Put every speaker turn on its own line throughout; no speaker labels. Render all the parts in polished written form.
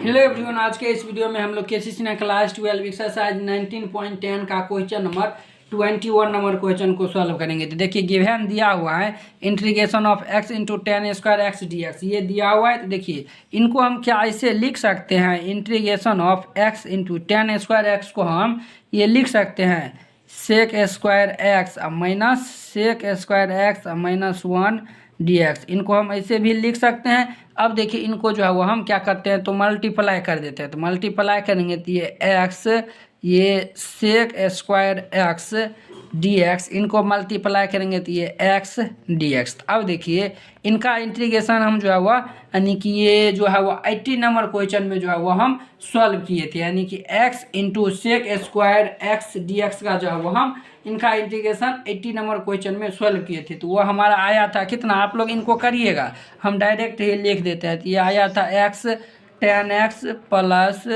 Hello everyone, आज के इस वीडियो में हम लोग केसीसी ने क्लास 12 एक्सरसाइज 19.10 का क्वेश्चन नंबर 21 नंबर क्वेश्चन को सॉल्व करेंगे। तो देखिए गिवन दिया हुआ है integration of x into 10 square x D x, ये दिया हुआ है। तो देखिए इनको हम क्या ऐसे लिख सकते हैं, integration of x into 10 square x को हम ये लिख सकते हैं sec square x minus sec square x minus 1 dx। इनको हम ऐसे भी लिख सकते हैं। अब देखिए इनको जो है वो हम क्या करते हैं तो मल्टीप्लाई कर देते हैं। तो मल्टीप्लाई करेंगे तो ये x, ये सेक स्क्वायर एक्स dx, इनको मल्टीप्लाई करेंगे तो ये x dx। अब देखिए इनका इंटीग्रेशन हम जो है वो यानी कि ये जो है वो 80 नंबर क्वेश्चन में जो है वो हम सॉल्व किए थे, यानी कि x into sec square x dx का जो है वो हम इनका इंटीग्रेशन 80 नंबर क्वेश्चन में सॉल्व किए थे। तो वो हमारा आया था कितना, आप लोग इनको करिएगा, हम डायरेक्ट ही लिख देते हैं। तो ये आया था x 10x plus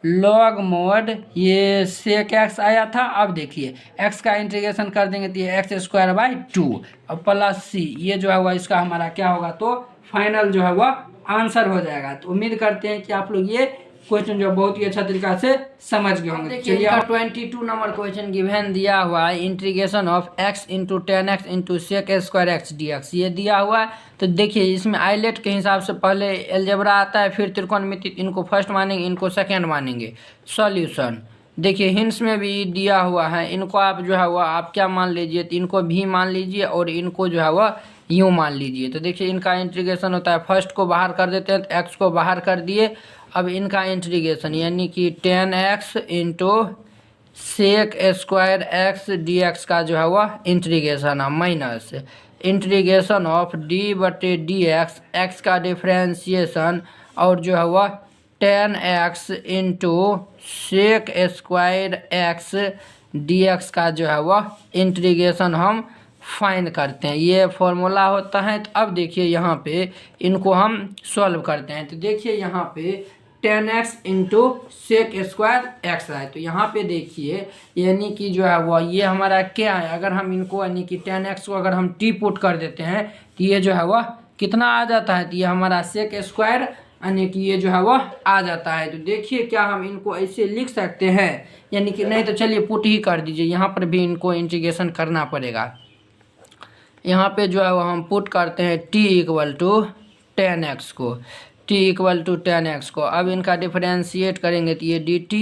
log mode ये सेक एक्स आया था। अब देखिए x का इंटीग्रेशन कर देंगे तो ये एक्स स्क्वायर बाई 2 और प्लस सी, ये जो है वह इसका हमारा क्या होगा तो फाइनल जो है वह आंसर हो जाएगा। तो उम्मीद करते हैं कि आप लोग ये क्वेश्चन जो बहुत ही अच्छा तरीका से समझ गए होंगे। चलिए 22 नंबर क्वेश्चन गिवन दिया हुआ है integration of x into 10x into sec square x dx, ये दिया हुआ है। तो देखिए इसमें आइलेट के हिसाब से पहले एलजेब्रा आता है, फिर त्रिकोणमिति, इनको फर्स्ट मानेंगे, इनको सेकेंड मानेंगे। सॉल्यूशन देखिए हिंट्स में भी दिया हुआ है, इनको आप जो है वह आप क्या मान लीजिए, तो इनको भी मान लीजिए और इनको जो है वह यूँ मान लीजिए। तो देखिए इनका इंटीग्रेशन होता है, फर्स्ट को बाहर कर देते हैं तो एक्स को बाहर कर दिए। अब इनका इंटीग्रेशन यानी कि 10x into sec square x dx का जो है वह इंटीग्रेशन है minus integration of d/dx, x का डिफ्रेंशिएशन और जो है वह 10x into sec square x dx का जो है वह इंटीग्रेशन हम फाइंड करते हैं। ये फॉर्मूला होता है। तो अब देखिए यहाँ पे इनको हम सॉल्व करते हैं। तो देखिए यहाँ पे 10x into sec square x है। तो यहाँ पे देखिए यानी कि जो है वो ये हमारा क्या है, अगर हम इनको यानी कि 10x को अगर हम टी पुट कर देते हैं तो ये जो है वह कितना आ जाता है, तो ये हमारा सेक स्क्वायर यानी कि ये जो है वह आ जाता है। तो देखिए क्या हम इनको ऐसे लिख सकते हैं, यानी कि नहीं तो चलिए पुट ही कर दीजिए, यहाँ पर भी इनको इंटीग्रेशन करना पड़ेगा। यहाँ पे जो है वो हम पुट करते हैं t इक्वल टू 10x को, t इक्वल टू 10x को। अब इनका डिफरेंशिएट करेंगे तो ये dt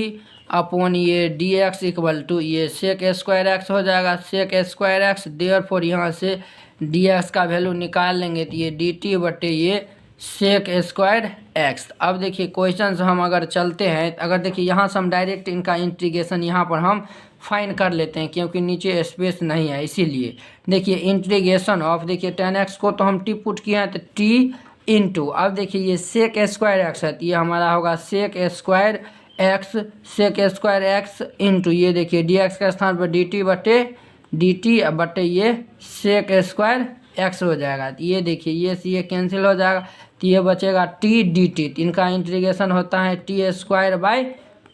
अपॉन ये dx इक्वल टू ये सेक स्क्वायर एक्स हो जाएगा, सेक स्क्वायर एक्स। देयरफॉर यहाँ से dx का वैल्यू निकाल लेंगे तो ये dt बटे ये सेक स्क्वायर एक्स। अब देखिए क्वेश्चन हम अगर चलते हैं, अगर देखिए यहाँ से हम डायरेक्ट इनका इंटीग्रेशन यहाँ पर हम फाइन कर लेते हैं क्योंकि नीचे स्पेस नहीं है, इसीलिए देखिए इंटीग्रेशन ऑफ देखिए 10x को तो हम टी पुट किए हैं तो t इंटू, अब देखिए ये सेक स्क्वायर एक्स है तो ये हमारा होगा sec square x, sec square x into ये देखिए dx के स्थान पर dt बटे ये सेक स्क्वायर एक्स हो जाएगा। तो ये देखिए ये कैंसिल हो जाएगा तो ये बचेगा t dt। इनका इंटीग्रेशन होता है T square by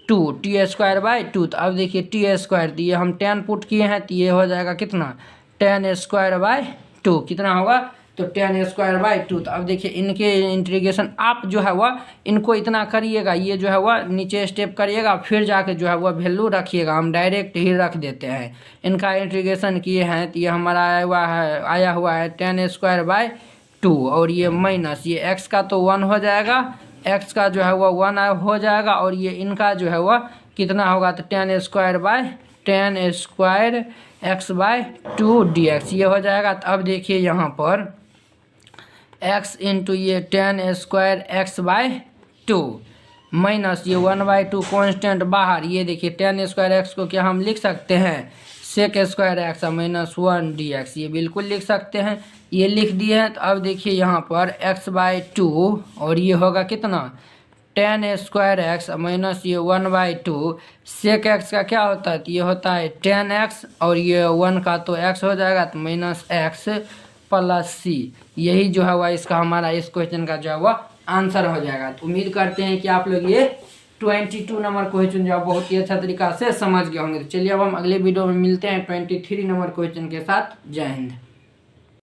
2, T square by 2। तो अब देखिए टी स्क्वायर दिए हम 10 पुट किए हैं तो ये हो जाएगा कितना 10 स्क्वायर बाई 2, कितना होगा तो 10 स्क्वायर बाई 2। तो अब देखिए इनके इंटीग्रेशन आप जो है वह इनको इतना करिएगा, ये जो है वह नीचे स्टेप करिएगा, फिर जाके जो है वह वैल्यू रखिएगा, हम डायरेक्ट ही रख देते हैं। इनका इंटीग्रेशन किए हैं तो ये हमारा आया हुआ है 10 स्क्वायर बाई 2 और ये माइनस ये एक्स का तो 1 हो जाएगा, एक्स का जो है वह 1 हो जाएगा और ये इनका जो है वह कितना होगा तो 10 square by 10 square x by 2 dx ये हो जाएगा। तो अब देखिए यहाँ पर x इंटू ये 10 स्क्वायर एक्स बाई 2 माइनस ये 1/2 कॉन्स्टेंट बाहर, ये देखिए 10 स्क्वायर एक्स को क्या हम लिख सकते हैं sec square x minus 1 dx, ये बिल्कुल लिख सकते हैं, ये लिख दिए हैं। तो अब देखिए यहाँ पर x बाई 2 और ये होगा कितना 10 स्क्वायर एक्स माइनस ये 1/2 सेक एक्स का क्या होता है तो ये होता है 10x और ये 1 का तो x हो जाएगा तो माइनस एक्स प्लस सी, यही जो है वह इसका हमारा इस क्वेश्चन का जो है वह आंसर हो जाएगा। तो उम्मीद करते हैं कि आप लोग ये 22 नंबर क्वेश्चन जो है बहुत ही अच्छा तरीका से समझ गए होंगे। तो चलिए अब हम अगले वीडियो में मिलते हैं 23 नंबर क्वेश्चन के साथ। जय हिंद।